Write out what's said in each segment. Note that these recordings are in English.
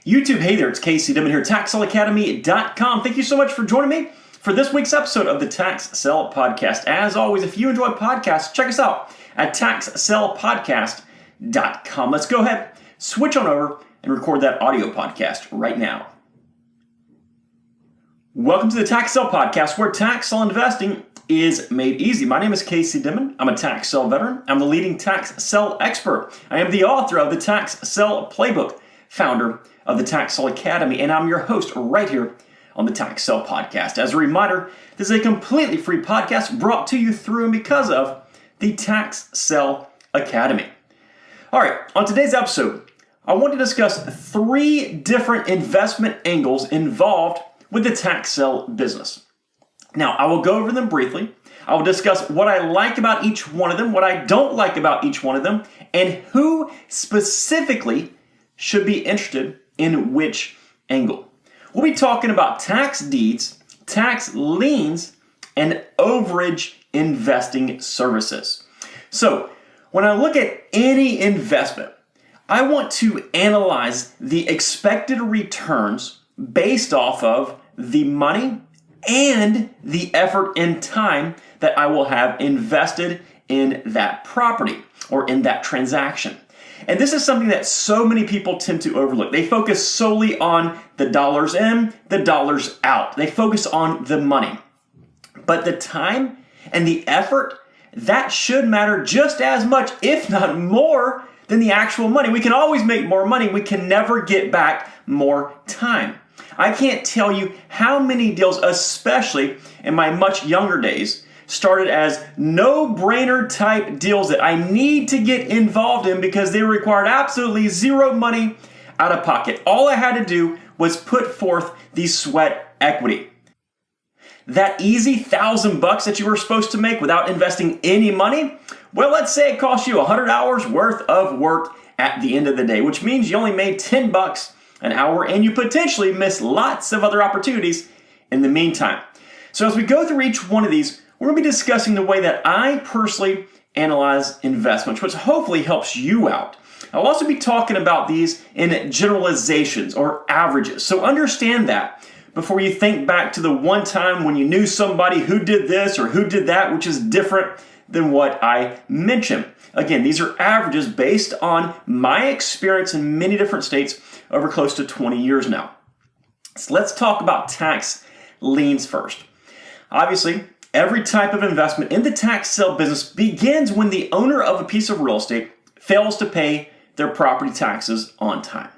YouTube, hey there, it's Casey Dimon here, TaxSellAcademy.com. Thank you so much for joining me for this week's episode of the Tax Sell Podcast. As always, if you enjoy podcasts, check us out at TaxSellPodcast.com. Let's go ahead, switch on over, and record that audio podcast right now. Welcome to the Tax Sell Podcast, where tax sell investing is made easy. My name is Casey Dimon. I'm a tax sell veteran. I'm the leading tax sell expert. I am the author of the Tax Sell Playbook, founder of the Tax Sell Academy, and I'm your host right here on the Tax Sell Podcast. As a reminder, this is a completely free podcast brought to you through and because of the Tax Sell Academy. All right, on today's episode, I want to discuss 3 different investment angles involved with the tax sell business. Now, I will go over them briefly. I will discuss what I like about each one of them, what I don't like about each one of them, and who specifically should be interested in which angle. We'll be talking about tax deeds, tax liens, and overage investing services. So, when I look at any investment, I want to analyze the expected returns based off of the money and the effort and time that I will have invested in that property or in that transaction. And this is something that so many people tend to overlook. They focus solely on the dollars in, the dollars out. They focus on the money. But the time and the effort, that should matter just as much, if not more, than the actual money. We can always make more money. We can never get back more time. I can't tell you how many deals, especially in my much younger days, started as no-brainer type deals that I need to get involved in because they required absolutely zero money out of pocket. All I had to do was put forth the sweat equity. That easy $1,000 that you were supposed to make without investing any money, well, let's say it cost you 100 hours worth of work at the end of the day, which means you only made $10 an hour and you potentially missed lots of other opportunities in the meantime. So as we go through each one of these, we're going to be discussing the way that I personally analyze investments, which hopefully helps you out. I'll also be talking about these in generalizations or averages. So understand that before you think back to the one time when you knew somebody who did this or who did that, which is different than what I mentioned. Again, these are averages based on my experience in many different states over close to 20 years now. So let's talk about tax liens first. Obviously, every type of investment in the tax sale business begins when the owner of a piece of real estate fails to pay their property taxes on time.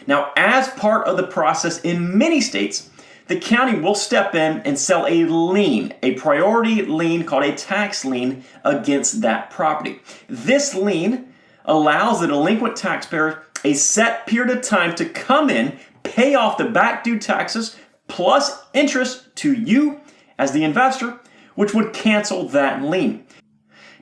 Now, as part of the process in many states, the county will step in and sell a lien, a priority lien called a tax lien against that property. This lien allows the delinquent taxpayer a set period of time to come in, pay off the back due taxes plus interest to you as the investor, which would cancel that lien.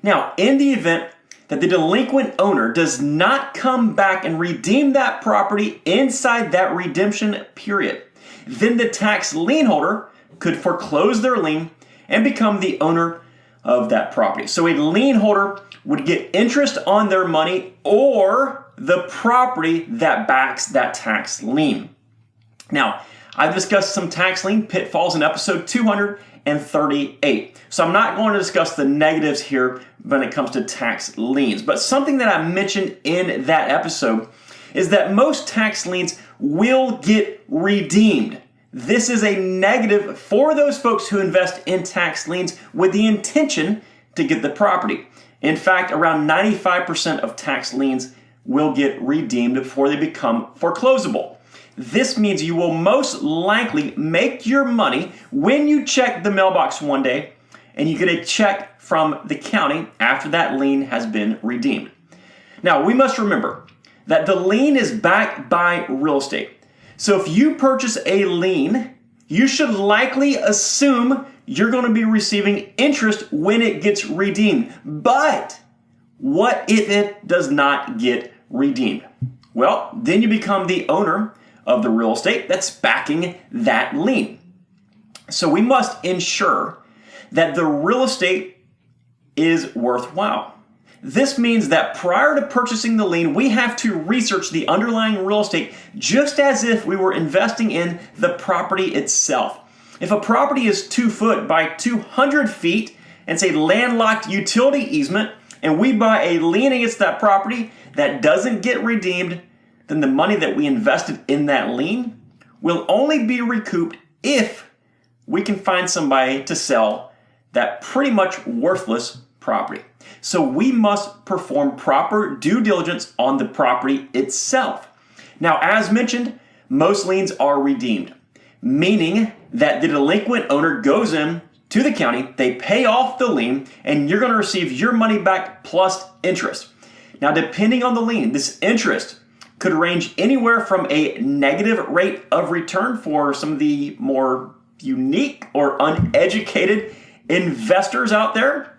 Now, in the event that the delinquent owner does not come back and redeem that property inside that redemption period, then the tax lien holder could foreclose their lien and become the owner of that property. So a lien holder would get interest on their money or the property that backs that tax lien. Now, I've discussed some tax lien pitfalls in episode 238. So I'm not going to discuss the negatives here when it comes to tax liens. But something that I mentioned in that episode is that most tax liens will get redeemed. This is a negative for those folks who invest in tax liens with the intention to get the property. In fact, around 95% of tax liens will get redeemed before they become foreclosable. This means you will most likely make your money when you check the mailbox one day and you get a check from the county after that lien has been redeemed. Now, we must remember that the lien is backed by real estate. So if you purchase a lien, you should likely assume you're going to be receiving interest when it gets redeemed. But what if it does not get redeemed? Well, then you become the owner of the real estate that's backing that lien. So we must ensure that the real estate is worthwhile. This means that prior to purchasing the lien, we have to research the underlying real estate just as if we were investing in the property itself. If a property is 2 foot by 200 feet and it's a landlocked utility easement, and we buy a lien against that property that doesn't get redeemed, then the money that we invested in that lien will only be recouped if we can find somebody to sell that pretty much worthless property. So we must perform proper due diligence on the property itself. Now, as mentioned, most liens are redeemed, meaning that the delinquent owner goes in to the county, they pay off the lien, and you're going to receive your money back plus interest. Now, depending on the lien, this interest could range anywhere from a negative rate of return for some of the more unique or uneducated investors out there,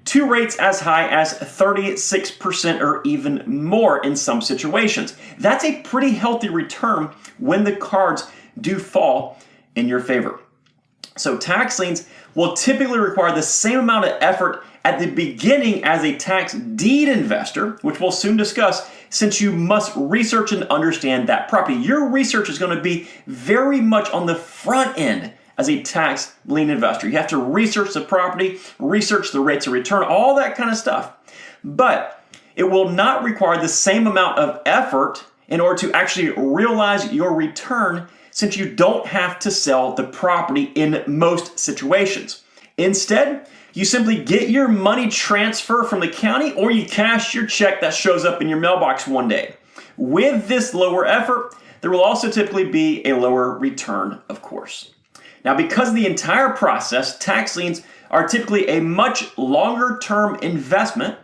to rates as high as 36% or even more in some situations. That's a pretty healthy return when the cards do fall in your favor. So tax liens will typically require the same amount of effort at the beginning as a tax deed investor, which we'll soon discuss, since you must research and understand that property. Your research is going to be very much on the front end as a tax lien investor. You have to research the property, research the rates of return, all that kind of stuff. But it will not require the same amount of effort in order to actually realize your return, since you don't have to sell the property in most situations. Instead, you simply get your money transfer from the county, or you cash your check that shows up in your mailbox one day. With this lower effort, there will also typically be a lower return, of course. Now, because of the entire process, tax liens are typically a much longer term investment,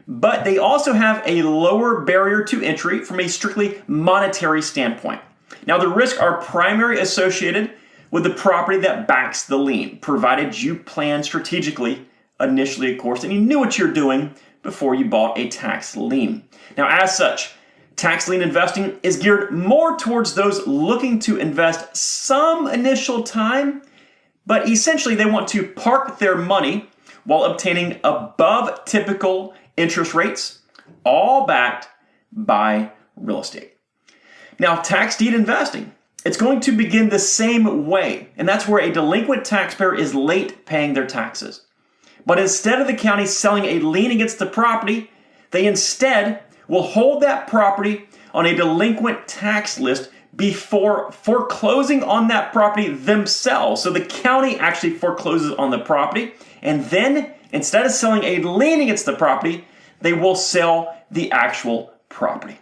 but they also have a lower barrier to entry from a strictly monetary standpoint. Now, the risks are primarily associated with the property that backs the lien, provided you plan strategically initially, of course, and you knew what you're doing before you bought a tax lien. Now, as such, tax lien investing is geared more towards those looking to invest some initial time, but essentially they want to park their money while obtaining above typical interest rates, all backed by real estate. Now, tax deed investing, it's going to begin the same way, and that's where a delinquent taxpayer is late paying their taxes. But instead of the county selling a lien against the property, they instead will hold that property on a delinquent tax list before foreclosing on that property themselves. So the county actually forecloses on the property, and then instead of selling a lien against the property, they will sell the actual property.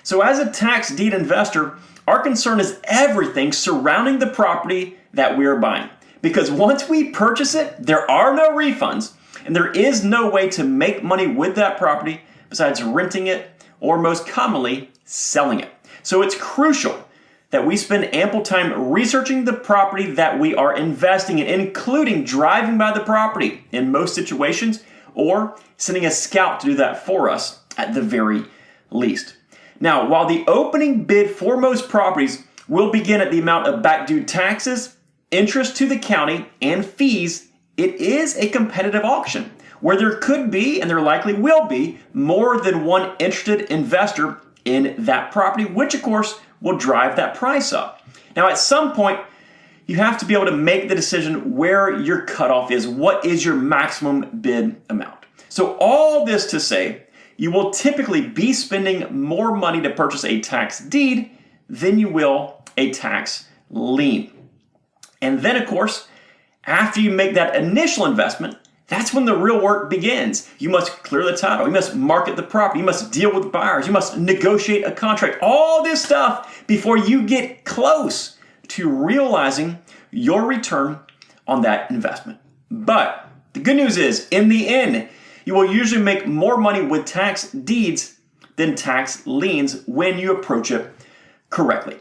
So as a tax deed investor, our concern is everything surrounding the property that we are buying. Because once we purchase it, there are no refunds, and there is no way to make money with that property besides renting it or most commonly selling it. So it's crucial that we spend ample time researching the property that we are investing in, including driving by the property in most situations, or sending a scout to do that for us at the very least. Now, while the opening bid for most properties will begin at the amount of back due taxes, interest to the county, and fees, it is a competitive auction where there could be, and there likely will be, more than one interested investor in that property, which of course will drive that price up. Now, at some point, you have to be able to make the decision where your cutoff is. What is your maximum bid amount? So all this to say, you will typically be spending more money to purchase a tax deed than you will a tax lien. And then, of course, after you make that initial investment, that's when the real work begins. You must clear the title. You must market the property. You must deal with buyers. You must negotiate a contract. All this stuff before you get close to realizing your return on that investment. But the good news is, in the end, you will usually make more money with tax deeds than tax liens when you approach it correctly.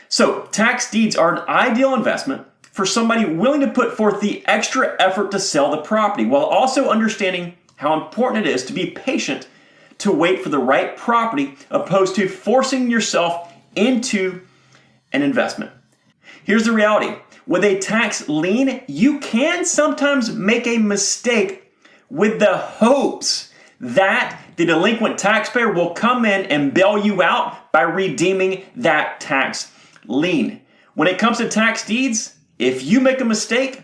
So tax deeds are an ideal investment for somebody willing to put forth the extra effort to sell the property, while also understanding how important it is to be patient to wait for the right property, opposed to forcing yourself into an investment. Here's the reality. With a tax lien, you can sometimes make a mistake with the hopes that the delinquent taxpayer will come in and bail you out by redeeming that tax lien. When it comes to tax deeds, if you make a mistake,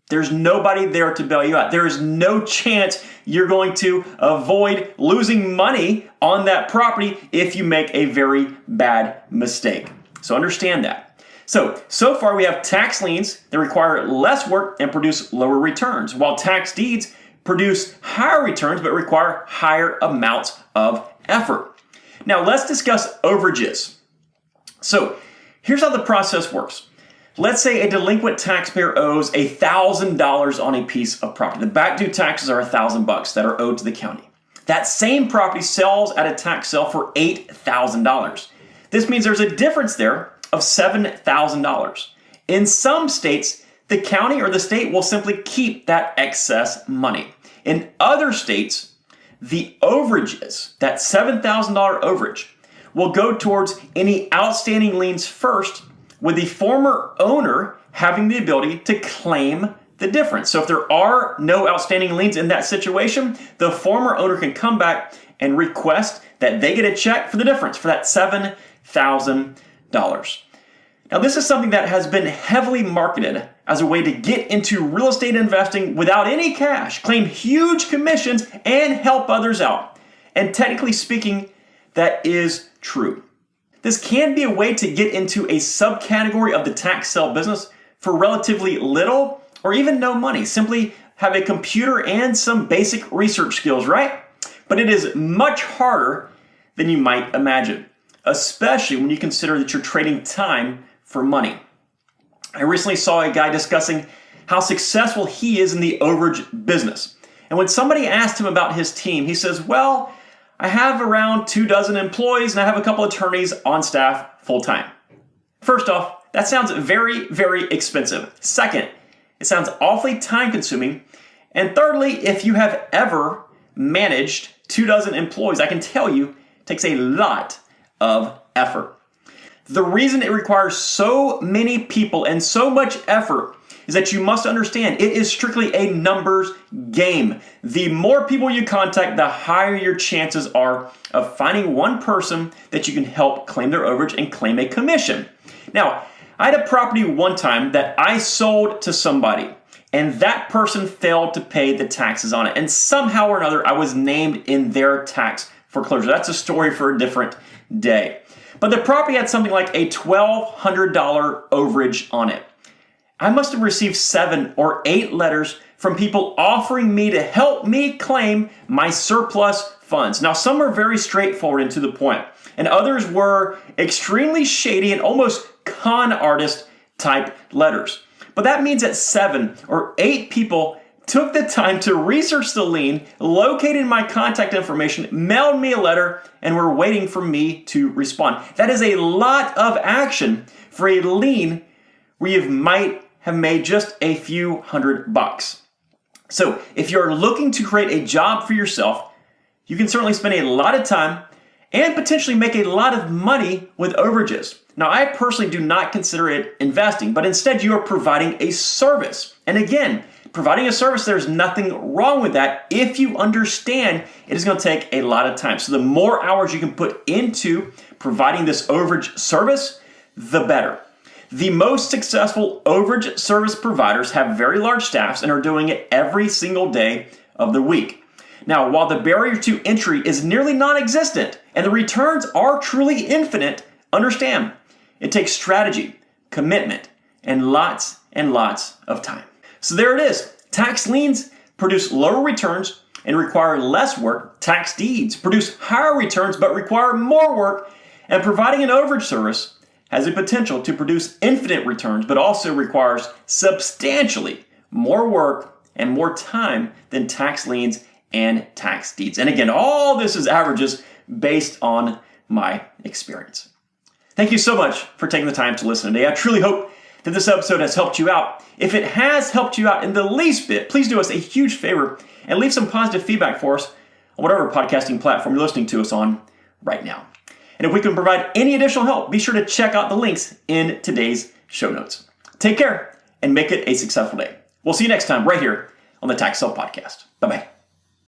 there's nobody there to bail you out. There is no chance you're going to avoid losing money on that property if you make a very bad mistake. So understand that. So far we have tax liens that require less work and produce lower returns, while tax deeds produce higher returns but require higher amounts of effort. Now let's discuss overages. So here's how the process works. Let's say a delinquent taxpayer owes $1,000 on a piece of property. The back due taxes are $1,000 that are owed to the county. That same property sells at a tax sale for $8,000. This means there's a difference there of $7,000. In some states, the county or the state will simply keep that excess money. In other states, the overages, that $7,000 overage, will go towards any outstanding liens first, with the former owner having the ability to claim the difference. So if there are no outstanding liens in that situation, the former owner can come back and request that they get a check for the difference, for that $7,000. Now, this is something that has been heavily marketed as a way to get into real estate investing without any cash, claim huge commissions, and help others out. And technically speaking, that is true. This can be a way to get into a subcategory of the tax sale business for relatively little or even no money. Simply have a computer and some basic research skills, right? But it is much harder than you might imagine, especially when you consider that you're trading time for money. I recently saw a guy discussing how successful he is in the overage business. And when somebody asked him about his team, he says, well, I have around 24 employees and I have a couple attorneys on staff full-time. First off, that sounds very, very expensive. Second, it sounds awfully time-consuming. And thirdly, if you have ever managed 24 employees, I can tell you it takes a lot of effort. The reason it requires so many people and so much effort is that you must understand it is strictly a numbers game. The more people you contact, the higher your chances are of finding one person that you can help claim their overage and claim a commission. Now, I had a property one time that I sold to somebody, and that person failed to pay the taxes on it. And somehow or another, I was named in their tax foreclosure. That's a story for a different day. But the property had something like a $1,200 overage on it. I must have received 7 or 8 letters from people offering me to help me claim my surplus funds. Now, some are very straightforward and to the point, and others were extremely shady and almost con artist type letters. But that means that 7 or 8 people took the time to research the lien, located my contact information, mailed me a letter, and were waiting for me to respond. That is a lot of action for a lien where you might have made just a few $100. So if you're looking to create a job for yourself, you can certainly spend a lot of time and potentially make a lot of money with overages. Now, I personally do not consider it investing, but instead you are providing a service. And again, providing a service, there's nothing wrong with that if you understand it is going to take a lot of time. So the more hours you can put into providing this overage service, the better. The most successful overage service providers have very large staffs and are doing it every single day of the week. Now, while the barrier to entry is nearly non-existent and the returns are truly infinite, understand it takes strategy, commitment, and lots of time. So there it is. Tax liens produce lower returns and require less work. Tax deeds produce higher returns but require more work. And providing an overage service has a potential to produce infinite returns, but also requires substantially more work and more time than tax liens and tax deeds. And again, all this is averages based on my experience. Thank you so much for taking the time to listen today. I truly hope that this episode has helped you out. If it has helped you out in the least bit, please do us a huge favor and leave some positive feedback for us on whatever podcasting platform you're listening to us on right now. And if we can provide any additional help, be sure to check out the links in today's show notes. Take care and make it a successful day. We'll see you next time right here on the Tax Sale Podcast. Bye-bye.